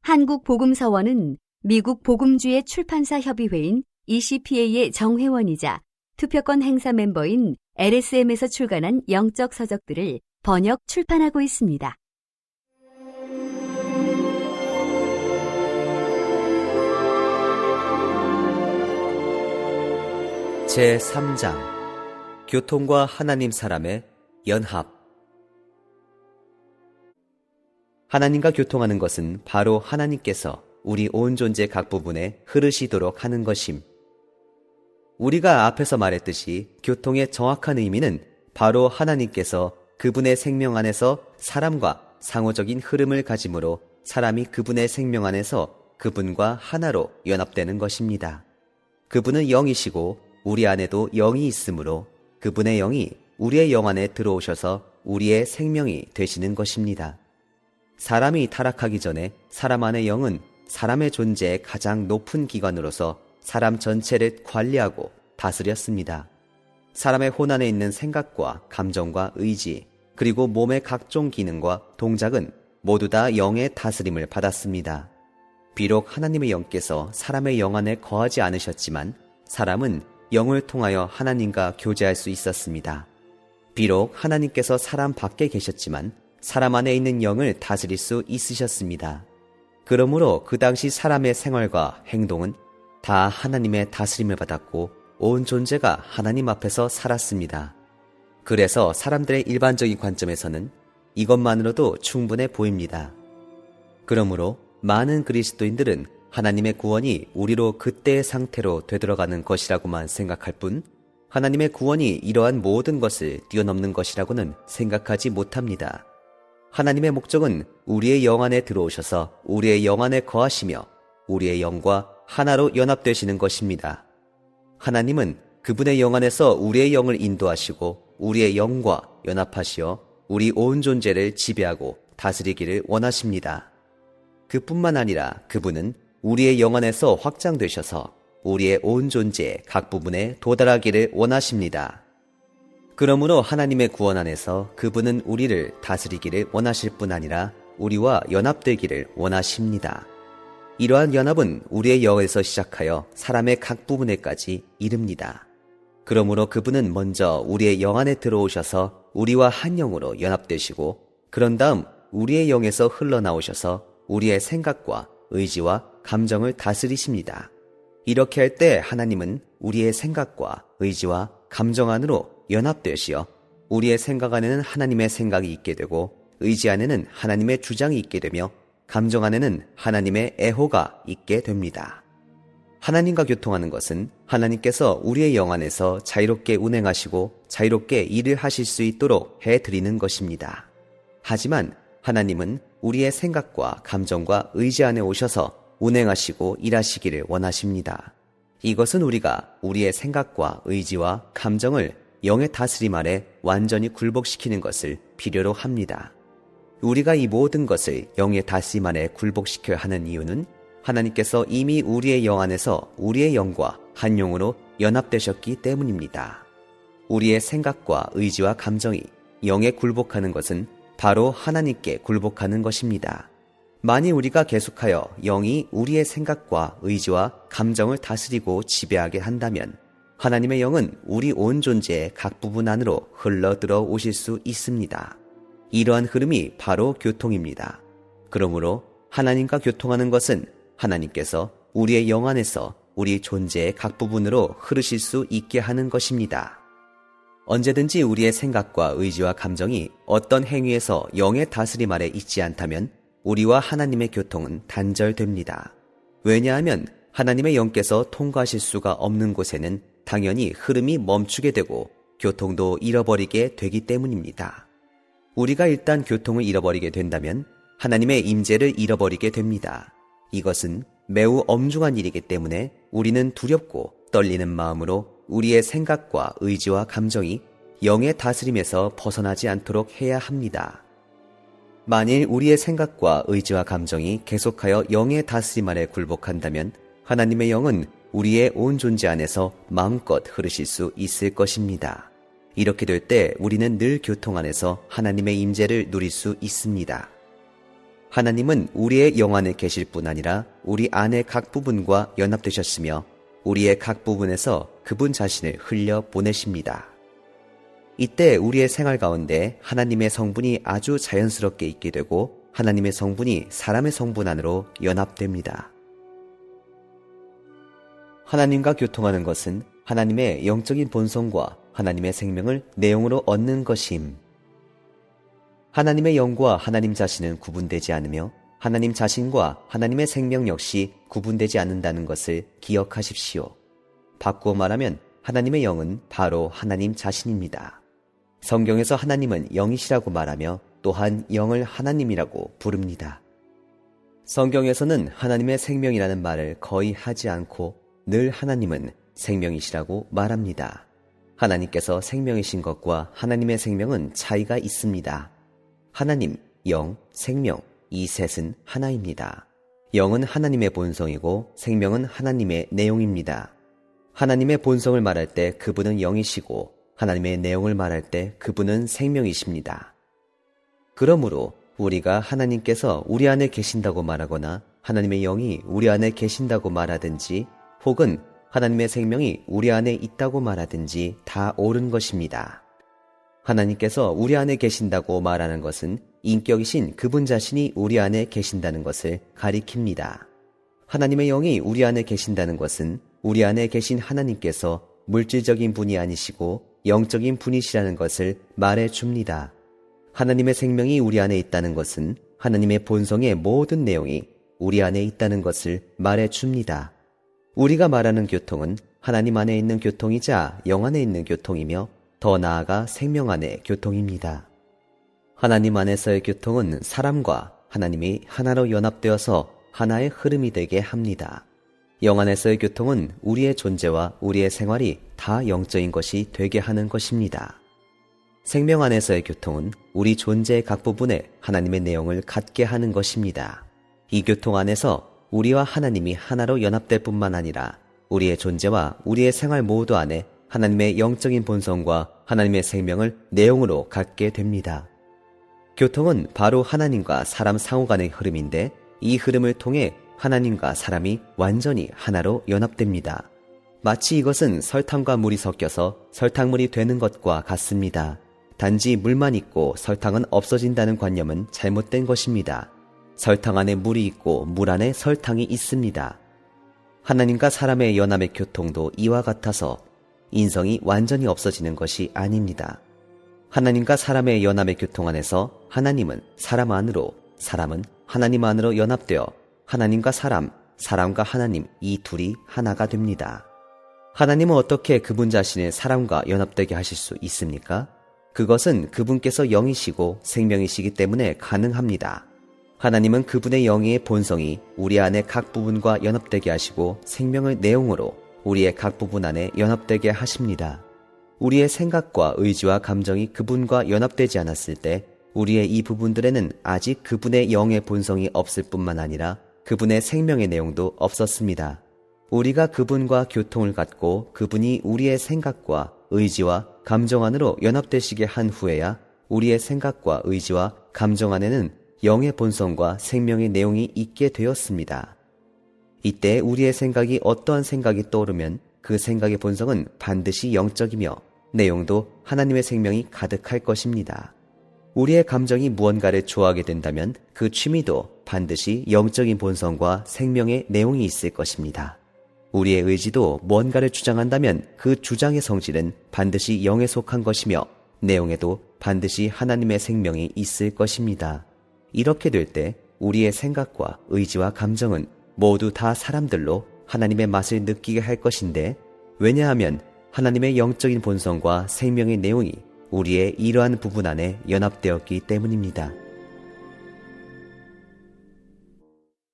한국복음서원은 미국 복음주의 출판사 협의회인 ECPA의 정회원이자 투표권 행사 멤버인 LSM에서 출간한 영적 서적들을 번역 출판하고 있습니다. 제3장 교통과 하나님 사람의 연합. 하나님과 교통하는 것은 바로 하나님께서 우리 온 존재 각 부분에 흐르시도록 하는 것임. 우리가 앞에서 말했듯이 교통의 정확한 의미는 바로 하나님께서 그분의 생명 안에서 사람과 상호적인 흐름을 가짐으로 사람이 그분의 생명 안에서 그분과 하나로 연합되는 것입니다. 그분은 영이시고 우리 안에도 영이 있으므로 그분의 영이 우리의 영 안에 들어오셔서 우리의 생명이 되시는 것입니다. 사람이 타락하기 전에 사람 안의 영은 사람의 존재의 가장 높은 기관으로서 사람 전체를 관리하고 다스렸습니다. 사람의 혼 안에 있는 생각과 감정과 의지, 그리고 몸의 각종 기능과 동작은 모두 다 영의 다스림을 받았습니다. 비록 하나님의 영께서 사람의 영 안에 거하지 않으셨지만 사람은 영을 통하여 하나님과 교제할 수 있었습니다. 비록 하나님께서 사람 밖에 계셨지만 사람 안에 있는 영을 다스릴 수 있으셨습니다. 그러므로 그 당시 사람의 생활과 행동은 다 하나님의 다스림을 받았고 온 존재가 하나님 앞에서 살았습니다. 그래서 사람들의 일반적인 관점에서는 이것만으로도 충분해 보입니다. 그러므로 많은 그리스도인들은 하나님의 구원이 우리로 그때의 상태로 되돌아가는 것이라고만 생각할 뿐 하나님의 구원이 이러한 모든 것을 뛰어넘는 것이라고는 생각하지 못합니다. 하나님의 목적은 우리의 영 안에 들어오셔서 우리의 영 안에 거하시며 우리의 영과 하나로 연합되시는 것입니다. 하나님은 그분의 영 안에서 우리의 영을 인도하시고 우리의 영과 연합하시어 우리 온 존재를 지배하고 다스리기를 원하십니다. 그뿐만 아니라 그분은 우리의 영 안에서 확장되셔서 우리의 온 존재의 각 부분에 도달하기를 원하십니다. 그러므로 하나님의 구원 안에서 그분은 우리를 다스리기를 원하실 뿐 아니라 우리와 연합되기를 원하십니다. 이러한 연합은 우리의 영에서 시작하여 사람의 각 부분에까지 이릅니다. 그러므로 그분은 먼저 우리의 영 안에 들어오셔서 우리와 한 영으로 연합되시고 그런 다음 우리의 영에서 흘러나오셔서 우리의 생각과 의지와 감정을 다스리십니다. 이렇게 할 때 하나님은 우리의 생각과 의지와 감정 안으로 연합되시어 우리의 생각 안에는 하나님의 생각이 있게 되고 의지 안에는 하나님의 주장이 있게 되며 감정 안에는 하나님의 애호가 있게 됩니다. 하나님과 교통하는 것은 하나님께서 우리의 영 안에서 자유롭게 운행하시고 자유롭게 일을 하실 수 있도록 해드리는 것입니다. 하지만 하나님은 우리의 생각과 감정과 의지 안에 오셔서 운행하시고 일하시기를 원하십니다. 이것은 우리가 우리의 생각과 의지와 감정을 영의 다스림 아래 완전히 굴복시키는 것을 필요로 합니다. 우리가 이 모든 것을 영의 다스림 아래 굴복시켜야 하는 이유는 하나님께서 이미 우리의 영 안에서 우리의 영과 한 영으로 연합되셨기 때문입니다. 우리의 생각과 의지와 감정이 영에 굴복하는 것은 바로 하나님께 굴복하는 것입니다. 만일 우리가 계속하여 영이 우리의 생각과 의지와 감정을 다스리고 지배하게 한다면 하나님의 영은 우리 온 존재의 각 부분 안으로 흘러들어 오실 수 있습니다. 이러한 흐름이 바로 교통입니다. 그러므로 하나님과 교통하는 것은 하나님께서 우리의 영 안에서 우리 존재의 각 부분으로 흐르실 수 있게 하는 것입니다. 언제든지 우리의 생각과 의지와 감정이 어떤 행위에서 영의 다스림 아래 있지 않다면 우리와 하나님의 교통은 단절됩니다. 왜냐하면 하나님의 영께서 통과하실 수가 없는 곳에는 당연히 흐름이 멈추게 되고 교통도 잃어버리게 되기 때문입니다. 우리가 일단 교통을 잃어버리게 된다면 하나님의 임재를 잃어버리게 됩니다. 이것은 매우 엄중한 일이기 때문에 우리는 두렵고 떨리는 마음으로 우리의 생각과 의지와 감정이 영의 다스림에서 벗어나지 않도록 해야 합니다. 만일 우리의 생각과 의지와 감정이 계속하여 영의 다스림 아래 굴복한다면 하나님의 영은 우리의 온 존재 안에서 마음껏 흐르실 수 있을 것입니다. 이렇게 될 때 우리는 늘 교통 안에서 하나님의 임재를 누릴 수 있습니다. 하나님은 우리의 영 안에 계실 뿐 아니라 우리 안의 각 부분과 연합되셨으며 우리의 각 부분에서 그분 자신을 흘려 보내십니다. 이때 우리의 생활 가운데 하나님의 성분이 아주 자연스럽게 있게 되고 하나님의 성분이 사람의 성분 안으로 연합됩니다. 하나님과 교통하는 것은 하나님의 영적인 본성과 하나님의 생명을 내용으로 얻는 것임. 하나님의 영과 하나님 자신은 구분되지 않으며 하나님 자신과 하나님의 생명 역시 구분되지 않는다는 것을 기억하십시오. 바꾸어 말하면 하나님의 영은 바로 하나님 자신입니다. 성경에서 하나님은 영이시라고 말하며 또한 영을 하나님이라고 부릅니다. 성경에서는 하나님의 생명이라는 말을 거의 하지 않고 늘 하나님은 생명이시라고 말합니다. 하나님께서 생명이신 것과 하나님의 생명은 차이가 있습니다. 하나님, 영, 생명, 이 셋은 하나입니다. 영은 하나님의 본성이고 생명은 하나님의 내용입니다. 하나님의 본성을 말할 때 그분은 영이시고 하나님의 내용을 말할 때 그분은 생명이십니다. 그러므로 우리가 하나님께서 우리 안에 계신다고 말하거나 하나님의 영이 우리 안에 계신다고 말하든지 혹은 하나님의 생명이 우리 안에 있다고 말하든지 다 옳은 것입니다. 하나님께서 우리 안에 계신다고 말하는 것은 인격이신 그분 자신이 우리 안에 계신다는 것을 가리킵니다. 하나님의 영이 우리 안에 계신다는 것은 우리 안에 계신 하나님께서 물질적인 분이 아니시고 영적인 분이시라는 것을 말해 줍니다. 하나님의 생명이 우리 안에 있다는 것은 하나님의 본성의 모든 내용이 우리 안에 있다는 것을 말해 줍니다. 우리가 말하는 교통은 하나님 안에 있는 교통이자 영 안에 있는 교통이며 더 나아가 생명 안의 교통입니다. 하나님 안에서의 교통은 사람과 하나님이 하나로 연합되어서 하나의 흐름이 되게 합니다. 영 안에서의 교통은 우리의 존재와 우리의 생활이 다 영적인 것이 되게 하는 것입니다. 생명 안에서의 교통은 우리 존재의 각 부분에 하나님의 내용을 갖게 하는 것입니다. 이 교통 안에서 우리와 하나님이 하나로 연합될 뿐만 아니라 우리의 존재와 우리의 생활 모두 안에 하나님의 영적인 본성과 하나님의 생명을 내용으로 갖게 됩니다. 교통은 바로 하나님과 사람 상호 간의 흐름인데 이 흐름을 통해 하나님과 사람이 완전히 하나로 연합됩니다. 마치 이것은 설탕과 물이 섞여서 설탕물이 되는 것과 같습니다. 단지 물만 있고 설탕은 없어진다는 관념은 잘못된 것입니다. 설탕 안에 물이 있고 물 안에 설탕이 있습니다. 하나님과 사람의 연합의 교통도 이와 같아서 인성이 완전히 없어지는 것이 아닙니다. 하나님과 사람의 연합의 교통 안에서 하나님은 사람 안으로, 사람은 하나님 안으로 연합되어 하나님과 사람, 사람과 하나님 이 둘이 하나가 됩니다. 하나님은 어떻게 그분 자신의 사람과 연합되게 하실 수 있습니까? 그것은 그분께서 영이시고 생명이시기 때문에 가능합니다. 하나님은 그분의 영의 본성이 우리 안의 각 부분과 연합되게 하시고 생명의 내용으로 우리의 각 부분 안에 연합되게 하십니다. 우리의 생각과 의지와 감정이 그분과 연합되지 않았을 때 우리의 이 부분들에는 아직 그분의 영의 본성이 없을 뿐만 아니라 그분의 생명의 내용도 없었습니다. 우리가 그분과 교통을 갖고 그분이 우리의 생각과 의지와 감정 안으로 연합되시게 한 후에야 우리의 생각과 의지와 감정 안에는 영의 본성과 생명의 내용이 있게 되었습니다. 이때 우리의 생각이 어떠한 생각이 떠오르면 그 생각의 본성은 반드시 영적이며 내용도 하나님의 생명이 가득할 것입니다. 우리의 감정이 무언가를 좋아하게 된다면 그 취미도 반드시 영적인 본성과 생명의 내용이 있을 것입니다. 우리의 의지도 무언가를 주장한다면 그 주장의 성질은 반드시 영에 속한 것이며 내용에도 반드시 하나님의 생명이 있을 것입니다. 이렇게 될 때 우리의 생각과 의지와 감정은 모두 다 사람들로 하나님의 맛을 느끼게 할 것인데 왜냐하면 하나님의 영적인 본성과 생명의 내용이 우리의 이러한 부분 안에 연합되었기 때문입니다.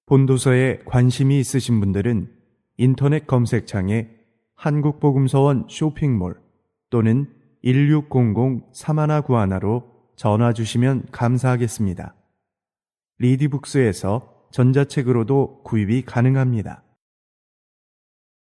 본도서에 관심이 있으신 분들은 인터넷 검색창에 한국복음서원 쇼핑몰 또는 1600-3191로 전화 주시면 감사하겠습니다. 리디북스에서 전자책으로도 구입이 가능합니다.